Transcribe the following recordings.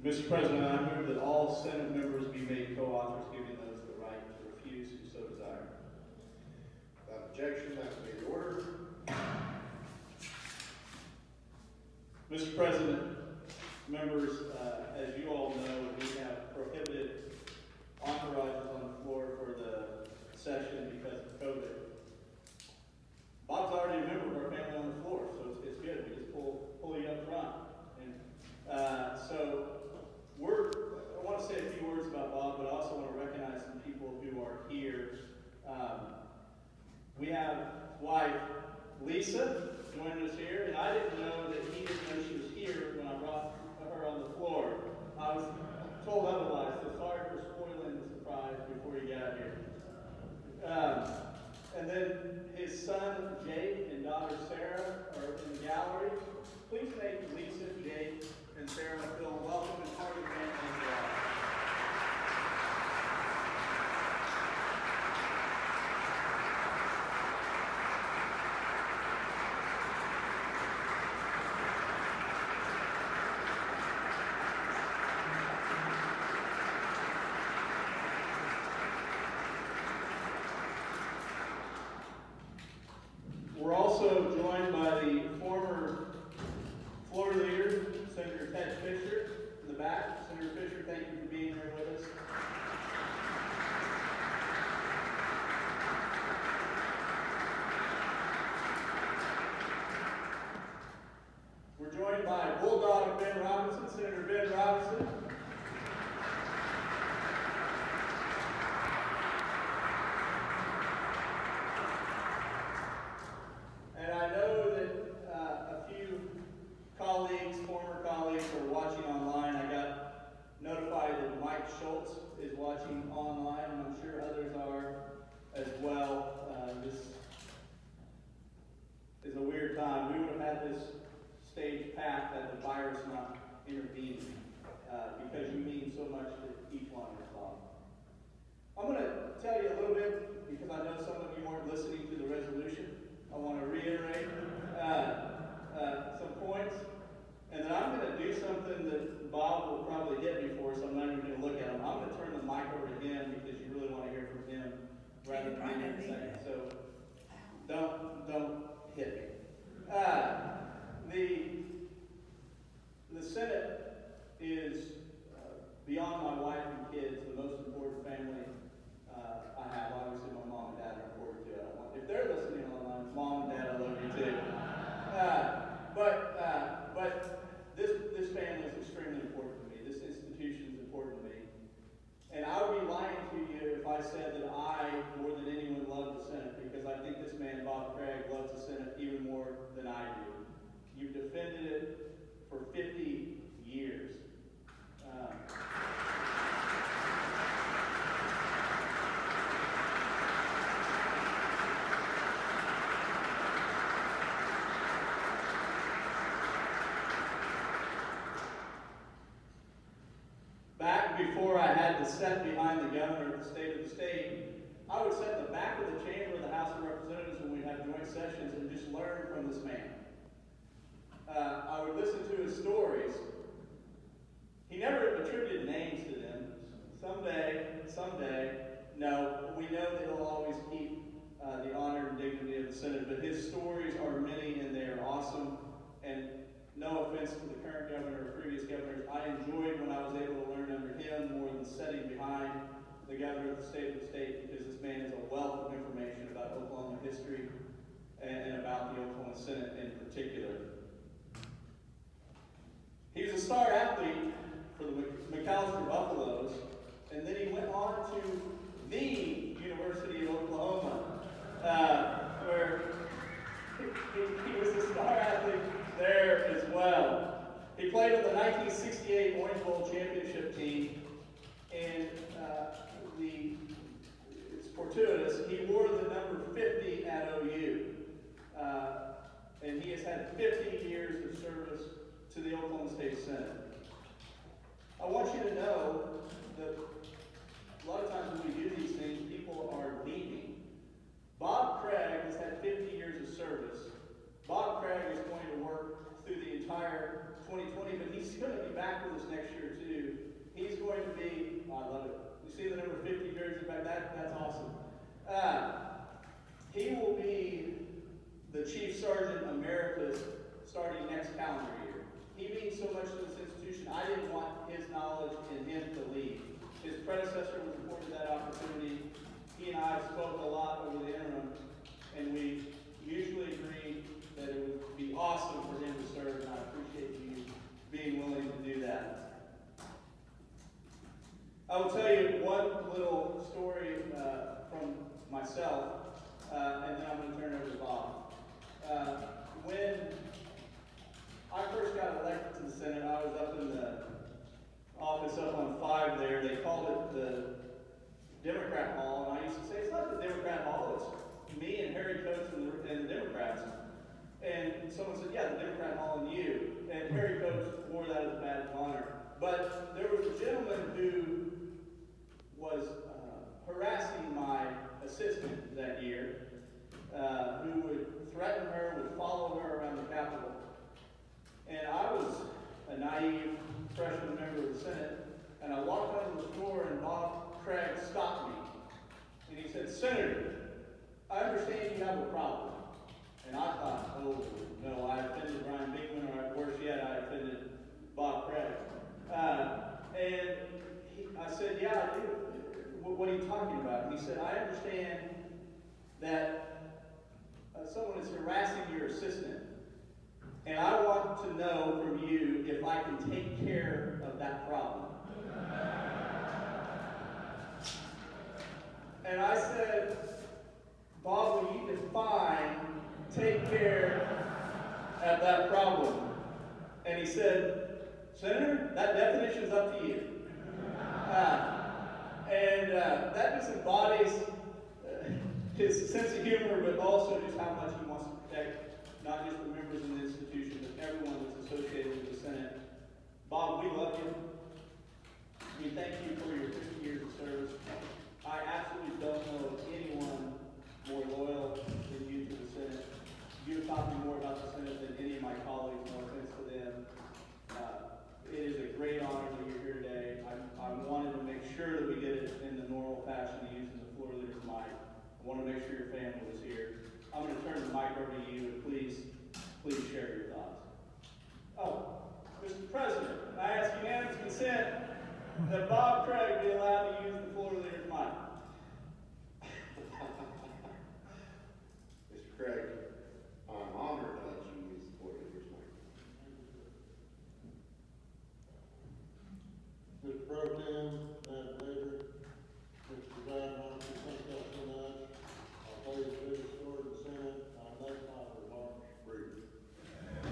Mr. President, I move that all Senate members be made co-authors, giving those the right to refuse who so desire. Without objection, that's made to order. Mr. President, members, as you all know, we have prohibited authorizers on the floor for the session because of COVID. Bob's already a member of our family on the floor, so it's good. We just pull you up front. And so I want to say a few words about Bob, but I also want to recognize some people who are here. We have his wife, Lisa, joining us here, and I didn't know that he didn't know she was here when I brought her on the floor. I was told otherwise, so sorry for spoiling the surprise before you got here. And then his son, Jake, and daughter, Sarah, are in the gallery. Please make Lisa, Jake, and Sarah feel welcome and part of the family as well. We're also joined by the former floor leader, Senator Ted Fisher, in the back. Senator Fisher, thank you for being here with us. We're joined by Bulldog Ben Robinson, Senator Ben Robinson. And I know that a few colleagues, former colleagues, are watching online. I got notified that Mike Schultz is watching online, and I'm sure others are as well. This is a weird time. We would have had this stage packed had the virus not intervened, because you mean so much to each one of us all. I'm going to tell you a little bit, because I know some of you weren't listening to the resolution. I want to reiterate some points, and then I'm going to do something that Bob will probably hit me for, so I'm not even going to look at him. I'm going to turn the mic over to him because you really want to hear from him rather than me in a second. So don't hit me. The Senate is, beyond my wife and kids, the most important family I have. Obviously, my mom and dad are important too. If they're listening online, Mom and Dad, I love you too. But this family is extremely important to me. This institution is important to me. And I would be lying to you if I said that I, more than anyone, love the Senate, because I think this man, Bob Craig, loves the Senate even more than I do. You've defended it for 50 years. Back before I had to sit behind the governor of the state of the state, I would sit in the back of the chamber of the House of Representatives when we'd have joint sessions and just learn from this man. I would listen to his stories. He never attributed names to them. Someday, no, we know that he'll always keep the honor and dignity of the Senate, but his stories are many and they are awesome. And no offense to the current governor or previous governors, I enjoyed when I was able to learn under him more than sitting behind the governor of the state, because this man is a wealth of information about Oklahoma history and about the Oklahoma Senate in particular. He was a star athlete for the McAllister Buffaloes, and then he went on to the University of Oklahoma, where he was a star athlete there as well. He played on the 1968 Orange Bowl championship team, and it's fortuitous, he wore the number 50 at OU. And he has had 50 years of service to the Oklahoma State Senate. I want you to know that a lot of times when we do these things, people are leaving. Bob Craig has had 50 years of service. Bob Craig is going to work through the entire 2020, but he's going to be back with us next year too. going to be, I love it. You see the number 50 jersey back, that's awesome. He will be the Chief Sergeant Emeritus starting next calendar year. He means so much to this institution, I didn't want his knowledge and him to leave. His predecessor was afforded that opportunity. He and I spoke a lot over the interim, and we mutually agreed that it would be awesome for him to serve, and I appreciate you being willing to do that. I will tell you one little story from myself, and then I'm going to turn it over to Bob. When I first got elected to the Senate, I was up in the office up on 5 there. They called it the Democrat Hall, and I used to say, it's not the Democrat Hall, it's me and Harry Coates and the Democrats. And someone said, yeah, the Democrat Hall and you. And Harry Coates wore that as a badge of honor. But there was a gentleman who was harassing my assistant that year, who would threaten her, would follow her around the Capitol. And I was a naive freshman member of the Senate, and I walked out of the store and Bob Craig stopped me. And he said, Senator, I understand you have a problem. And I thought, oh, no, I offended Brian Bickman, or worse yet, I offended Bob Craig. And I said, yeah, I do. What are you talking about? And he said, I understand that someone is harassing your assistant, and I want to know from you if I can take care of that problem. And I said, Bob, will you define take care of that problem? And he said, Senator, that definition is up to you. That just embodies his sense of humor, but also just how much he wants to protect not just the members of the institution, but everyone that's associated with the Senate. Bob, we love you. We thank you for your 50 years of service. I absolutely don't know of anyone more loyal than you to the Senate. You've taught me more about the Senate than any of my colleagues, no offense to them. It is a great honor that you're here today. I wanted to make sure that we did it in the normal fashion, using the floor leader's mic. I want to make sure your family was here. I'm going to turn the mic over to you, and please share your thoughts. Oh, Mr. President, I ask unanimous consent that Bob Craig be allowed to use the floor leader's mic. Mr. Craig, I'm honored to let you use the floor leader's mic. Mr. Pro Tem, Madam Leader, Mr. Brown, thank you so much. I'll tell you the biggest story in the Senate. I'll make my remarks brief. I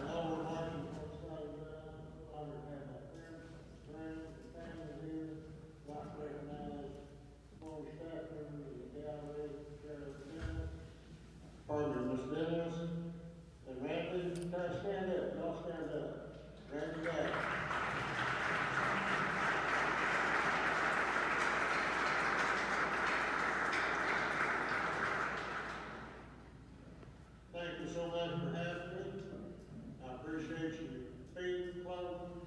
know we're marching from the side of the ground. I understand my friends, and family here, not recognize former staff members of the gallery, Chair of the Senate, partner Ms. Dennis, and Randy, try to stand up. Y'all stand up. Randy back. Thank you so much for having me. I appreciate you feeding, clothing,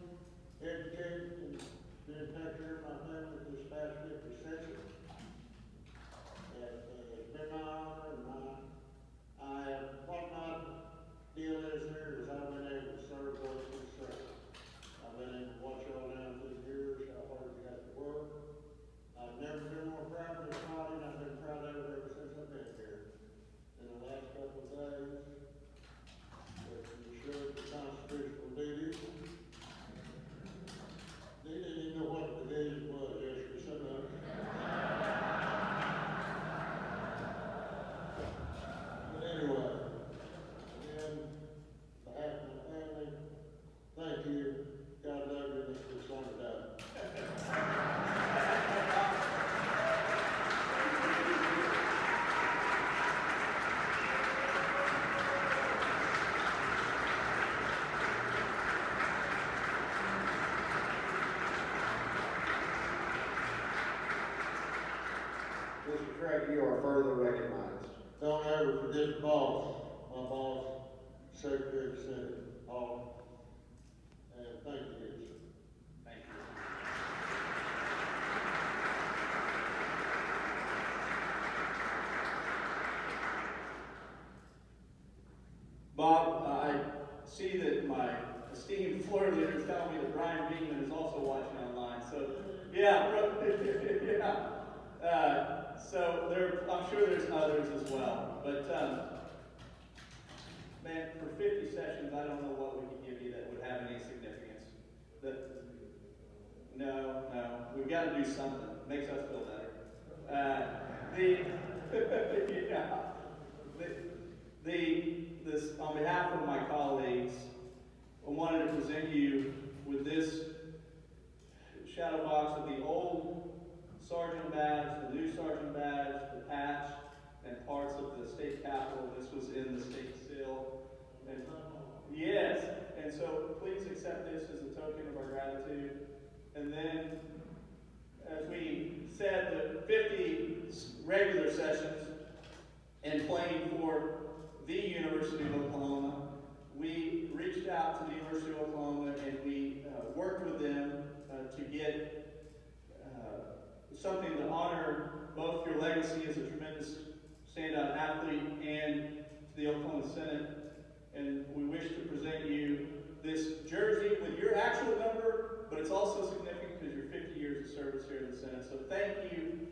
educating, and being taking care of my family this past 50 sessions. It's been my honor, and what my deal is here is I've been able to serve those who serve. I've been able to watch y'all down through the years, how hard you have to work. I've never been more proud of this body, and I've been proud of it ever since I've been here. In the last couple of days, that you showed the constitutional duties. They didn't even know what the division was yesterday, some of them. But anyway, again, on behalf of my family, thank you. God love you, Mr. Sonny. Mr. Craig, you are further recognized. Don't ever forget the boss, my boss, Secretary of the Senate, all. And thank you, sir. Thank you. Bob, I see that my esteemed floor leader is telling me that Brian Beekman is also watching online, so, yeah, yeah. So I'm sure there's others as well, but, man, for 50 sessions, I don't know what we could give you that would have any significance. No, we've got to do something, makes us feel better. On behalf of my colleagues, I wanted to present you with this shadow box of the old sergeant badge, the new sergeant badge, the patch, and parts of the state capitol. This was in the state seal. And yes, and so please accept this as a token of our gratitude. And then, as we said, the 50 regular sessions and playing for the University of Oklahoma, we reached out to the University of Oklahoma and we worked with them to get something to honor both your legacy as a tremendous standout athlete and to the Oklahoma Senate. And we wish to present you this jersey with your actual number, but it's also significant because you're 50 years of service here in the Senate. So thank you